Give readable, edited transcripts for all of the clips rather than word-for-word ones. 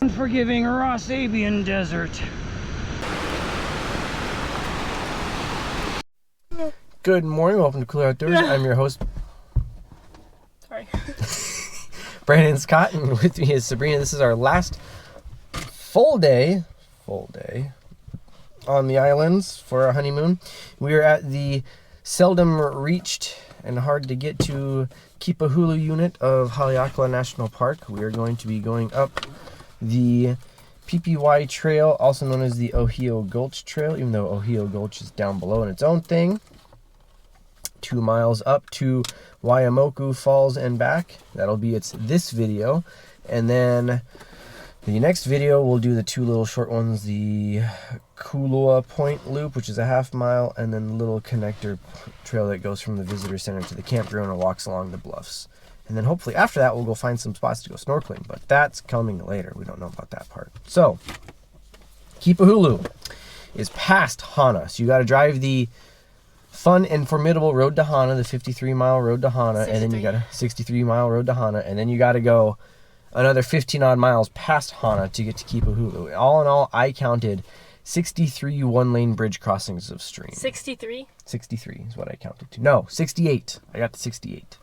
Unforgiving Ross-Abian Desert. Good morning, welcome to Cooler Outdoors. I'm your host, Sorry. Brandon Scott, and with me is Sabrina. This is our last full day on the islands for our honeymoon. We are at the seldom reached and hard to get to Kīpahulu unit of Haleakala National Park. We are going to be going up the Pīpīwai Trail, also known as the Ohio Gulch Trail, even though Ohio Gulch is down below in its own thing. 2 miles up to Waimoku Falls and back. That'll be this video. And then the next video, we'll do the 2 little short ones, the Kulua Point Loop, which is a ½ mile, and then the little connector trail that goes from the visitor center to the campground and walks along the bluffs. And then hopefully after that, we'll go find some spots to go snorkeling, but that's coming later. We don't know about that part. So, Kīpahulu is past Hana. So you got to drive the fun and formidable road to Hana, the 53-mile road to Hana, 63. And then you got a 63-mile road to Hana, and then you got to go another 15-odd miles past Hana to get to Kīpahulu. All in all, I counted 63 one-lane bridge crossings of stream. 63? 63 is what I counted to. No, 68. I got to 68.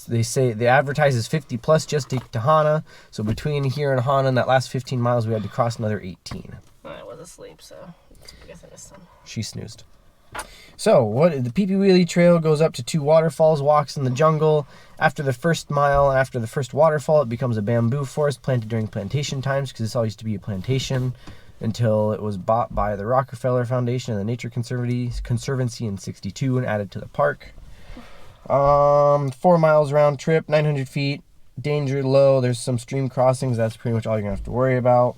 They say they advertise 50 plus just to get to Hana. So between here and Hana and that last 15 miles, we had to cross another 18. I was asleep, so I guess I missed some. She snoozed. So, the Pīpīwai Trail goes up to 2 waterfalls, walks in the jungle. After the first mile, after the first waterfall, it becomes a bamboo forest planted during plantation times, because this all used to be a plantation until it was bought by the Rockefeller Foundation and the Nature Conservancy in '62 and added to the park. 4 miles round trip, 900 feet, danger low. There's some stream crossings. That's pretty much all you're going to have to worry about.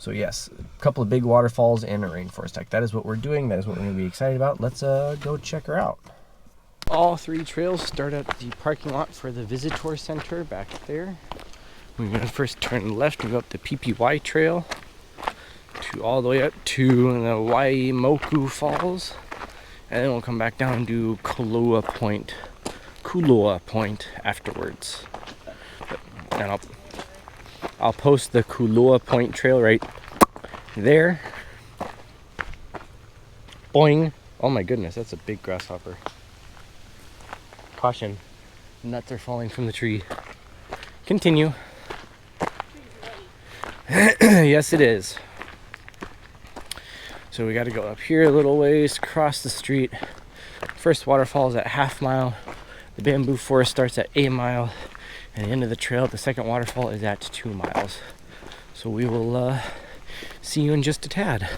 So yes, a couple of big waterfalls and a rainforest hike. That is what we're doing. That is what we're going to be excited about. Let's go check her out. All 3 trails start at the parking lot for the visitor center back there. We're going to first turn left and go up the Pīpīwai Trail to all the way up to the Waimoku Falls. And then we'll come back down and do Kulua Point afterwards. And I'll post the Kulua Point Trail right there. Boing. Oh my goodness, that's a big grasshopper. Caution. Nuts are falling from the tree. Continue. Yes, it is. So we got to go up here a little ways, cross the street. First waterfall is at ½ mile. The bamboo forest starts at 1 mile. And the end of the trail, the second waterfall is at 2 miles. So we will see you in just a tad.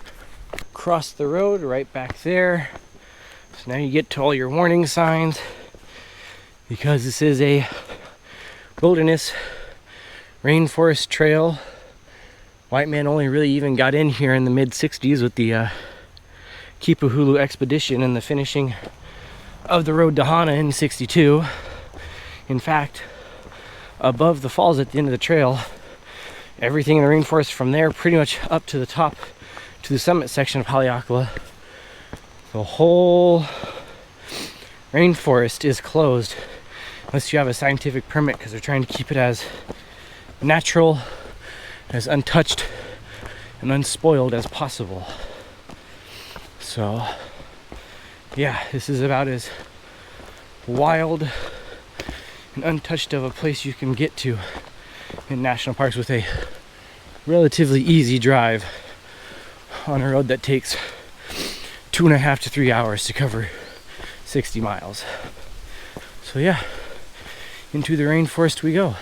Cross the road right back there. So now you get to all your warning signs, because this is a wilderness rainforest trail. White man only really even got in here in the mid-60s with the Kīpahulu expedition and the finishing of the road to Hana in '62. In fact, above the falls at the end of the trail, everything in the rainforest from there pretty much up to the top, to the summit section of Haleakala, the whole rainforest is closed unless you have a scientific permit, because they're trying to keep it as natural, as untouched and unspoiled as possible. So yeah, this is about as wild and untouched of a place you can get to in national parks, with a relatively easy drive on a road that takes 2.5 to 3 hours to cover 60 miles. So yeah, into the rainforest we go.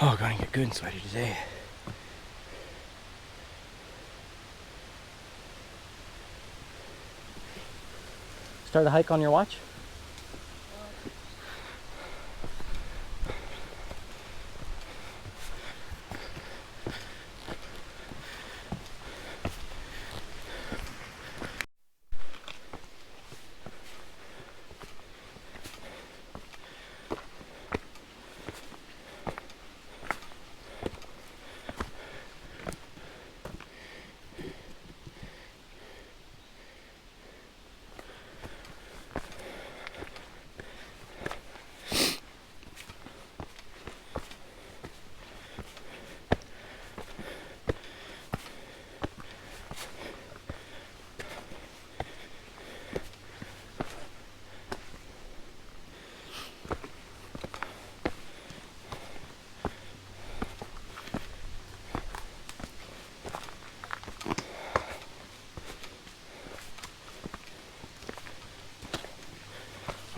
Oh, gonna get good and sweaty today. Start a hike on your watch?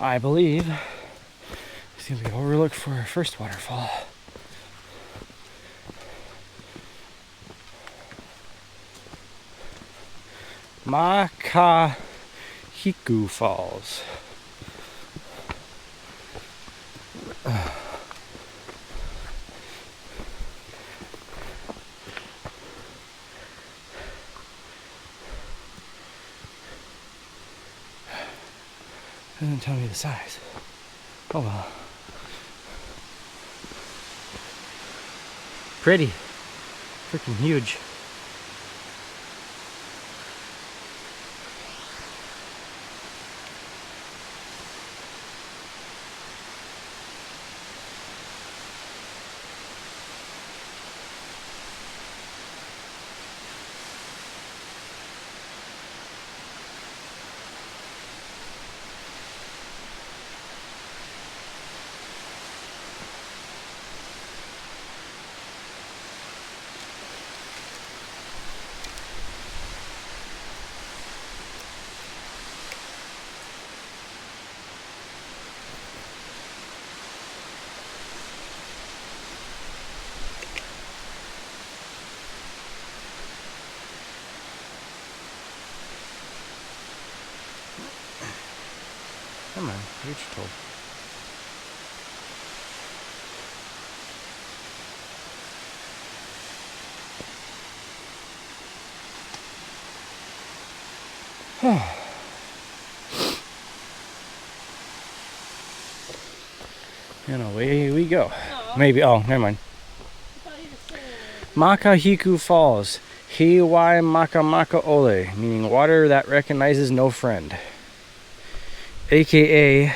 I believe it's gonna be overlooked for our first waterfall. Makahiku Falls. Doesn't tell me the size. Oh well. Pretty. Freaking huge. Come on, reach told. And away we go. Aw. Maybe, oh, never mind. I thought you were saying Makahiku Falls. Hawaiian maka ole, meaning water that recognizes no friend. AKA,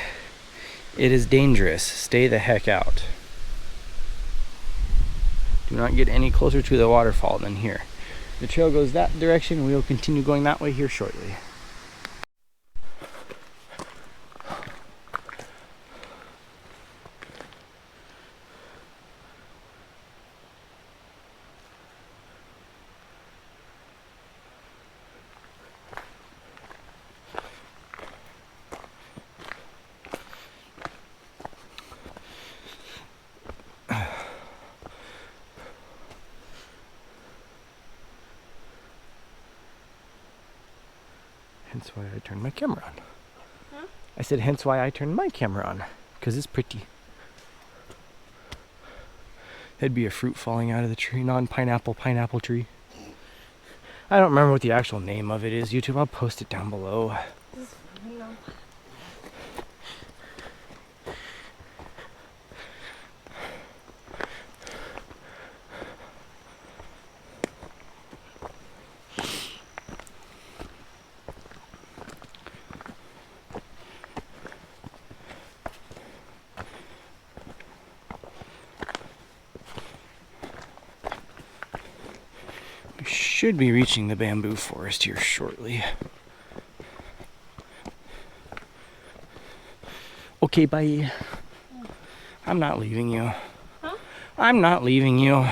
it is dangerous. Stay the heck out. Do not get any closer to the waterfall than here. The trail goes that direction. We will continue going that way here shortly. Hence why I turned my camera on. Huh? I said hence why I turned my camera on. Because it's pretty. That'd be a fruit falling out of the tree. Non-pineapple tree. I don't remember what the actual name of it is. YouTube, I'll post it down below. this. No. We should be reaching the bamboo forest here shortly. Okay, bye. I'm not leaving you. Huh? I'm not leaving you.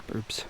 Burps.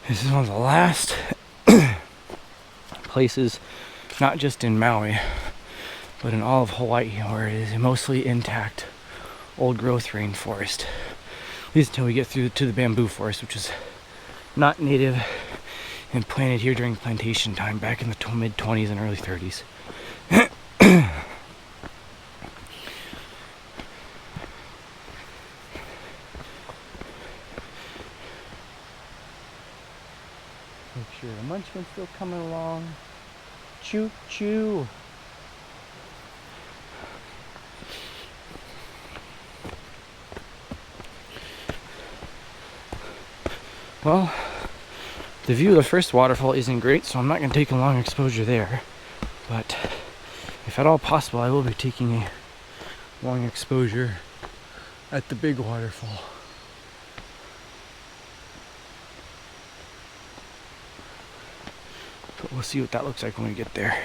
This is one of the last places, not just in Maui, but in all of Hawaii, where it is a mostly intact old growth rainforest. At least until we get through to the bamboo forest, which is not native and planted here during plantation time back in the mid 20s and early 30s. sure. The munchkin's still coming along. Choo choo. Well, the view of the first waterfall isn't great, so I'm not going to take a long exposure there. But if at all possible, I will be taking a long exposure at the big waterfall. But we'll see what that looks like when we get there.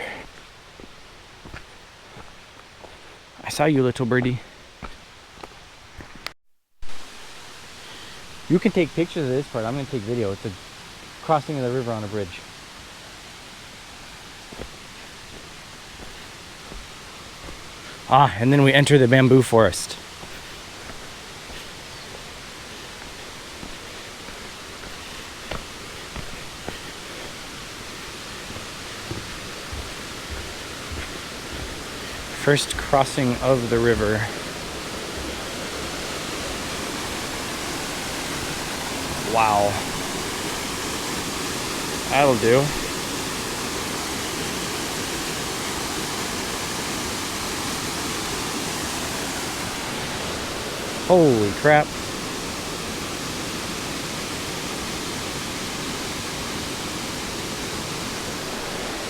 I saw you, little birdie. You can take pictures of this part. I'm going to take video. It's a crossing of the river on a bridge. Ah, and then we enter the bamboo forest. First crossing of the river. Wow. That'll do. Holy crap.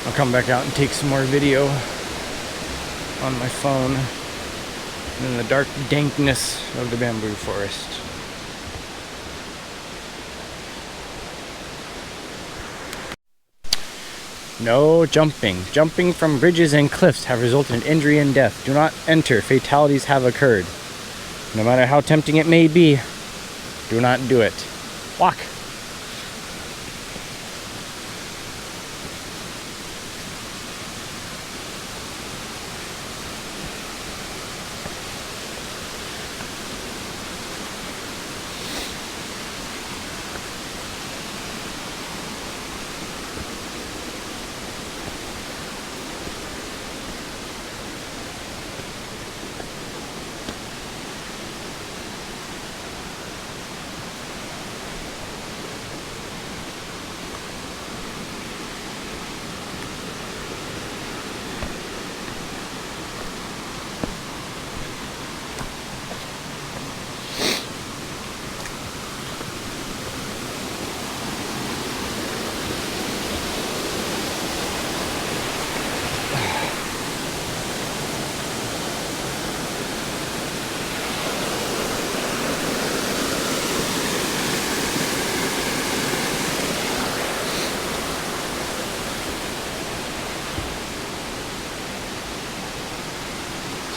I'll come back out and take some more video on my phone in the dark dankness of the bamboo forest. No jumping. Jumping from bridges and cliffs have resulted in injury and death. Do not enter. Fatalities have occurred. No matter how tempting it may be, do not do it. Walk.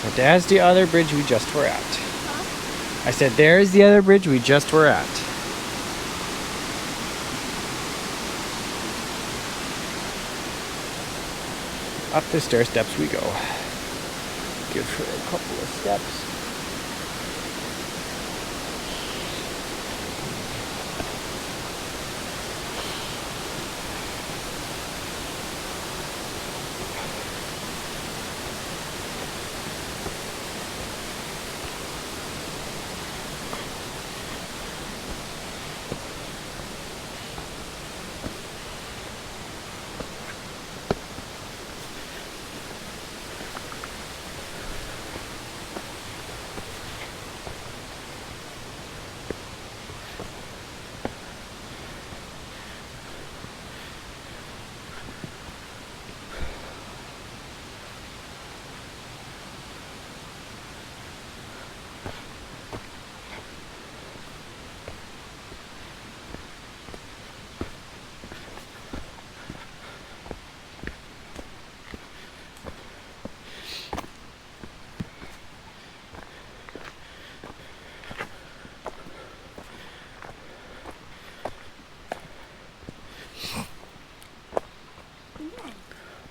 So there's the other bridge we just were at. I said there's the other bridge we just were at. Up the stair steps we go. Give her a couple of steps.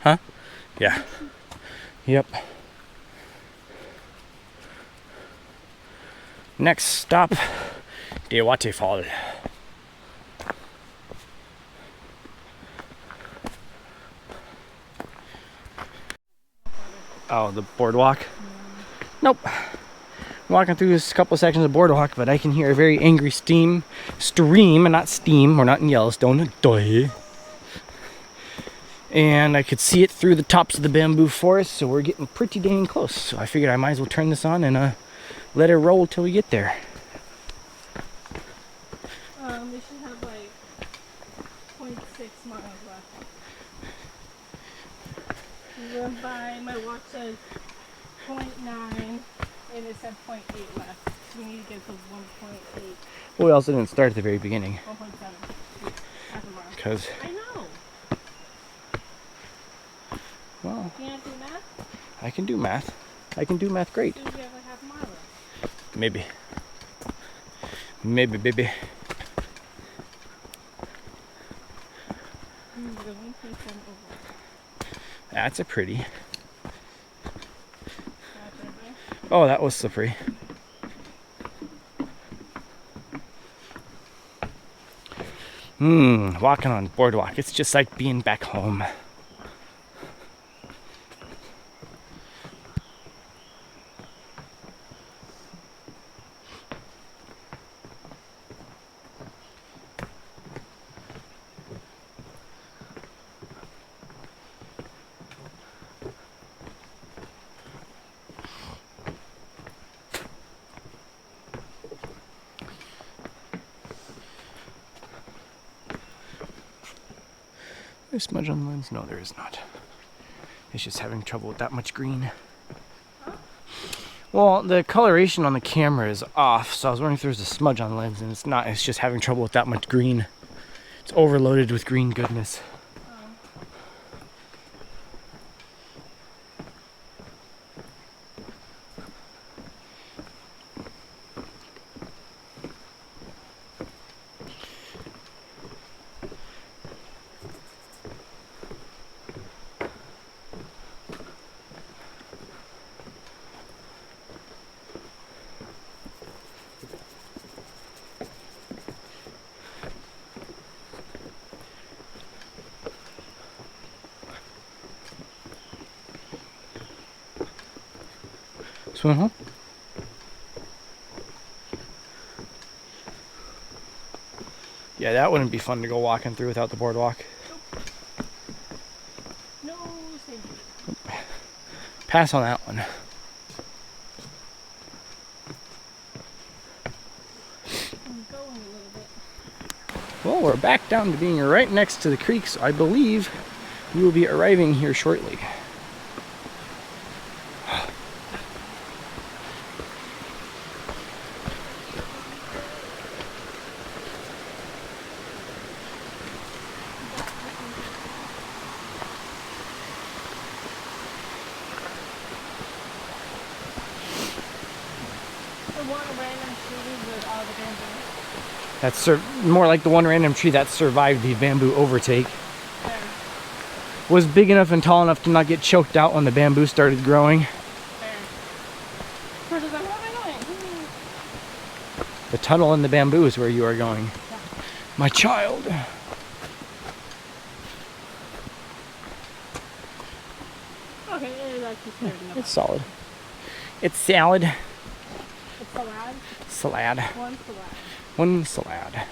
Huh? Yeah. Yep. Next stop, the waterfall. Oh, the boardwalk? Nope. I'm walking through this couple sections of boardwalk, but I can hear a very angry stream, and not steam. We're not in Yellowstone. Duh. And I could see it through the tops of the bamboo forest, so we're getting pretty dang close. So I figured I might as well turn this on and let it roll till we get there. We should have like 0.6 miles left. We went by, my watch says 0.9 and it said 0.8 left. So we need to get to 1.8. Well, we also didn't start at the very beginning. 1.7. Half a mile. Because, I know. well, You can't do math? I can do math. I can do math great. So we have like half a mile left. Maybe. Maybe, baby. The 1.7 over. That's a pretty. That's everything. Oh, that was slippery. Walking on boardwalk. It's just like being back home. There's smudge on the lens? No, there is not. It's just having trouble with that much green. Well, the coloration on the camera is off, so I was wondering if there's a smudge on the lens, and it's not. It's just having trouble with that much green. It's overloaded with green goodness. Swim home? Yeah, that wouldn't be fun to go walking through without the boardwalk. No safety. Pass on that one. I'm going a little bit. Well, we're back down to being right next to the creek, so I believe we will be arriving here shortly. The one random tree with all the bamboo. That's more like the one random tree that survived the bamboo overtake. There. Was big enough and tall enough to not get choked out when the bamboo started growing. There. Versus like, what am I doing? The tunnel in the bamboo is where you are going. Yeah. My child. Okay, it is actually fair enough. It's solid. It's salad. It's salad. Salad. One salad. One salad.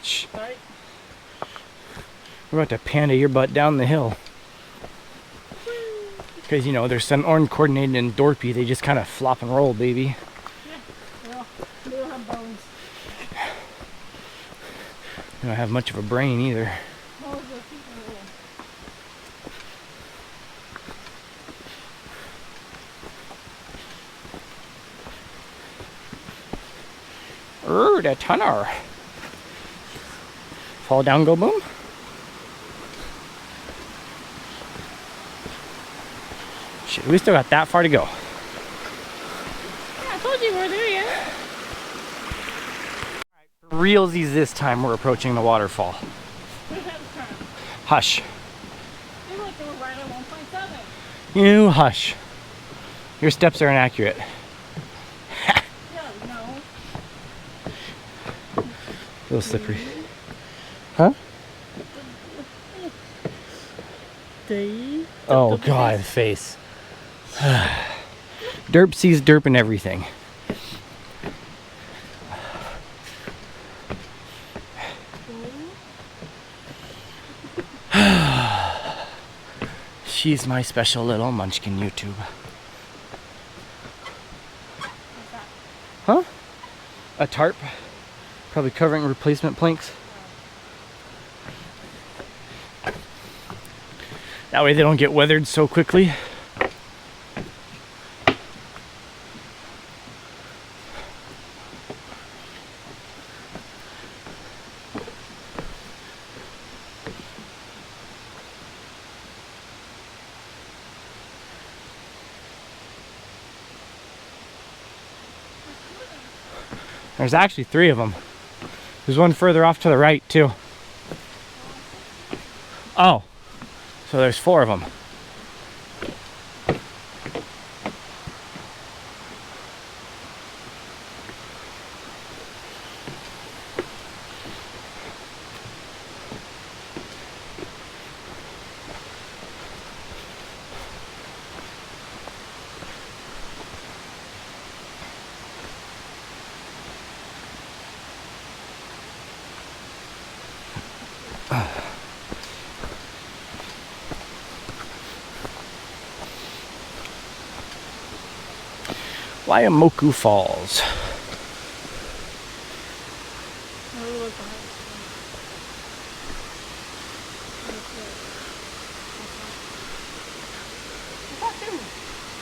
Shh. Sorry. We're about to panda your butt down the hill. Because, you know, they're so uncoordinated and dorpy. They just kind of flop and roll, baby. Yeah, they don't have bones. They don't have much of a brain either. Oh, the feet are little. The tunnel. Fall down, go boom. Shit, we still got that far to go. Yeah, I told you we're there yet. For realsies this time, we're approaching the waterfall. Where's that turn? Hush. They look, they were right at 1.7. You hush. Your steps are inaccurate. Yeah, no. A little slippery. Huh? Oh god, face. Derp sees derp and everything. She's my special little munchkin YouTube. What's that? Huh? A tarp. Probably covering replacement planks. That way they don't get weathered so quickly. There's actually 3 of them. There's one further off to the right too. Oh, so there's 4 of them. Waimoku Falls.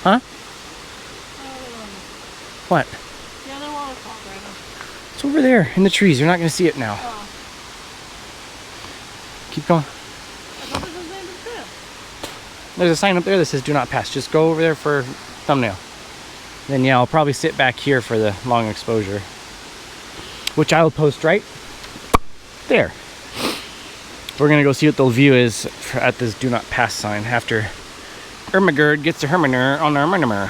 Huh? What? The other waterfall right now. It's over there in the trees. You're not going to see it now. Oh. Keep going. I thought this was the end of the trail. There's a sign up there that says do not pass. Just go over there for thumbnail. Then yeah, I'll probably sit back here for the long exposure, which I'll post right there. We're gonna go see what the view is at this do not pass sign after Ermagerd gets a Herminer on Erminimer.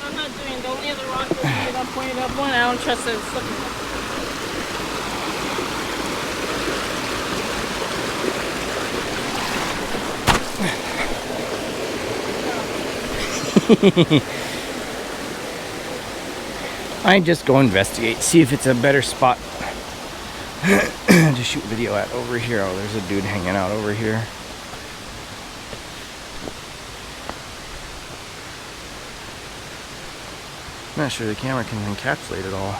I'm not doing the only other rock that I'm pointing up one. I don't trust that it's slipping. I just go investigate, see if it's a better spot to shoot video at over here. Oh, there's a dude hanging out over here. I'm not sure the camera can encapsulate it all.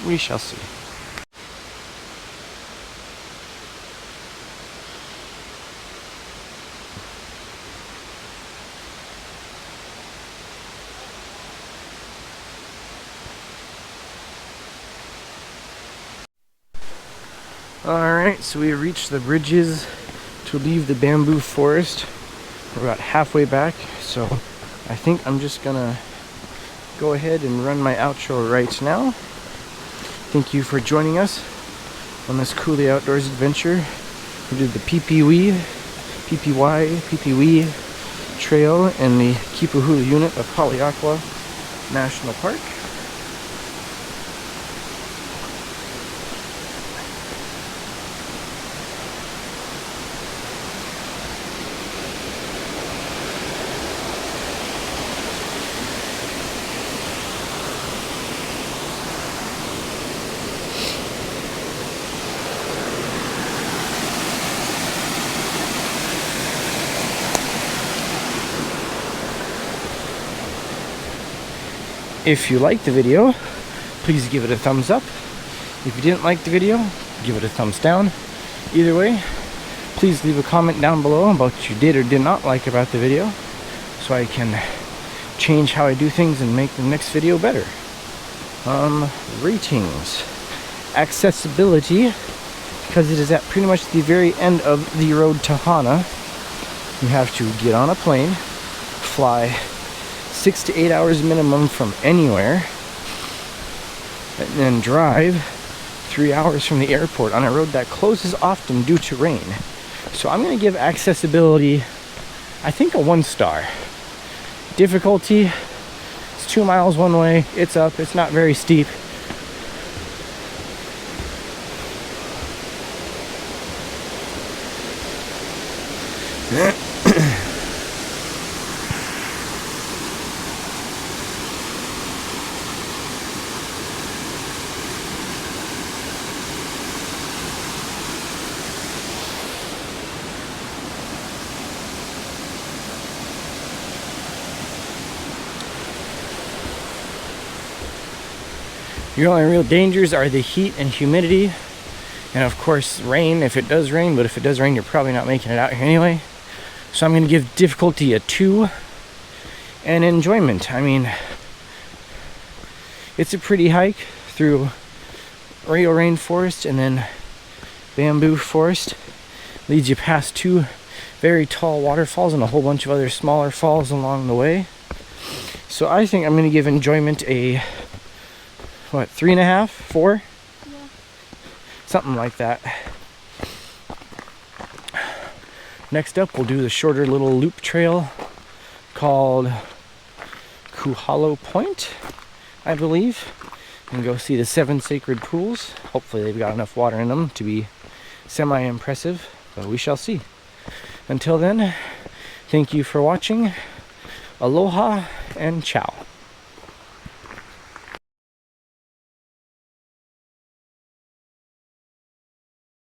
We shall see. Alright, so we reached the bridges to leave the bamboo forest. We're about halfway back, so I think I'm just gonna go ahead and run my outro right now. Thank you for joining us on this Cooley Outdoors adventure. We did the Pīpīwai Trail in the Kīpahulu unit of Haleakala National Park. If you liked the video, please give it a thumbs up. If you didn't like the video, give it a thumbs down. Either way, Please leave a comment down below about what you did or did not like about the video, so I can change how I do things and make the next video better. Ratings. Accessibility, because it is at pretty much the very end of the road to Hana. You have to get on a plane, fly 6 to 8 hours minimum from anywhere, and then drive 3 hours from the airport on a road that closes often due to rain. So I'm going to give accessibility, I think, a 1 star. Difficulty, it's 2 miles one way, it's up, it's not very steep. Your only real dangers are the heat and humidity, and of course rain, if it does rain, but if it does rain you're probably not making it out here anyway. So I'm going to give difficulty a 2, and enjoyment, I mean, it's a pretty hike through real rainforest and then bamboo forest. Leads you past 2 very tall waterfalls and a whole bunch of other smaller falls along the way. So I think I'm going to give enjoyment a, what, 3.5, 4? Yeah. Something like that. Next up, we'll do the shorter little loop trail called Kīpahulu Point, I believe, and go see the 7 sacred pools. Hopefully they've got enough water in them to be semi-impressive, but we shall see. Until then, thank you for watching. Aloha and ciao.